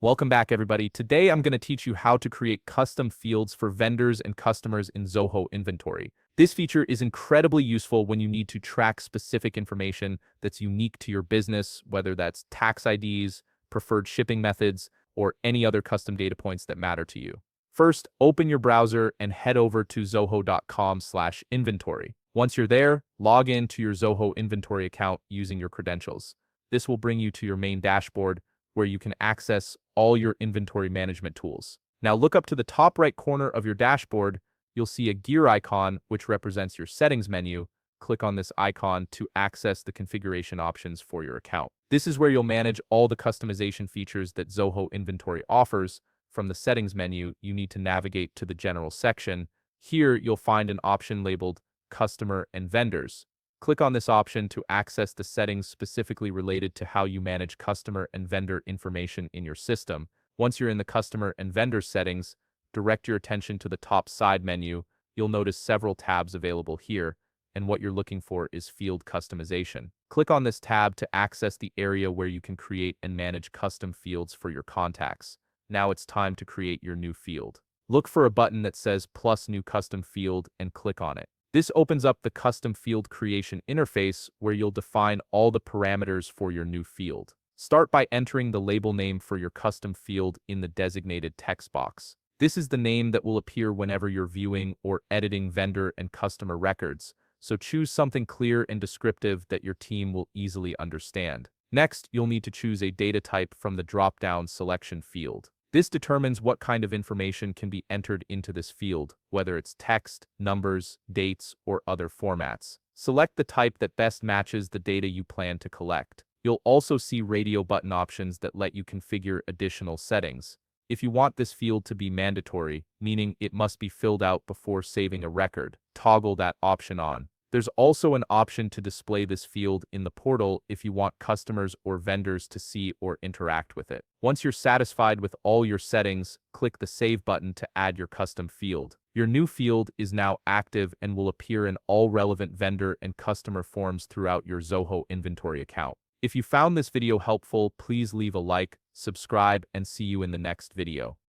Welcome back, everybody. Today, I'm going to teach you how to create custom fields for vendors and customers in Zoho Inventory. This feature is incredibly useful when you need to track specific information that's unique to your business, whether that's tax IDs, preferred shipping methods, or any other custom data points that matter to you. First, open your browser and head over to zoho.com/inventory. Once you're there, log in to your Zoho Inventory account using your credentials. This will bring you to your main dashboard, where you can access all your inventory management tools. Now look up to the top right corner of your dashboard. You'll see a gear icon, which represents your settings menu. Click on this icon to access the configuration options for your account. This is where you'll manage all the customization features that Zoho Inventory offers. From the settings menu, you need to navigate to the general section. Here, you'll find an option labeled Customer and Vendors. Click on this option to access the settings specifically related to how you manage customer and vendor information in your system. Once you're in the customer and vendor settings, direct your attention to the top side menu. You'll notice several tabs available here, and what you're looking for is field customization. Click on this tab to access the area where you can create and manage custom fields for your contacts. Now it's time to create your new field. Look for a button that says Plus New Custom Field and click on it. This opens up the custom field creation interface where you'll define all the parameters for your new field. Start by entering the label name for your custom field in the designated text box. This is the name that will appear whenever you're viewing or editing vendor and customer records, so choose something clear and descriptive that your team will easily understand. Next, you'll need to choose a data type from the drop-down selection field. This determines what kind of information can be entered into this field, whether it's text, numbers, dates, or other formats. Select the type that best matches the data you plan to collect. You'll also see radio button options that let you configure additional settings. If you want this field to be mandatory, meaning it must be filled out before saving a record, toggle that option on. There's also an option to display this field in the portal if you want customers or vendors to see or interact with it. Once you're satisfied with all your settings, click the Save button to add your custom field. Your new field is now active and will appear in all relevant vendor and customer forms throughout your Zoho Inventory account. If you found this video helpful, please leave a like, subscribe, and see you in the next video.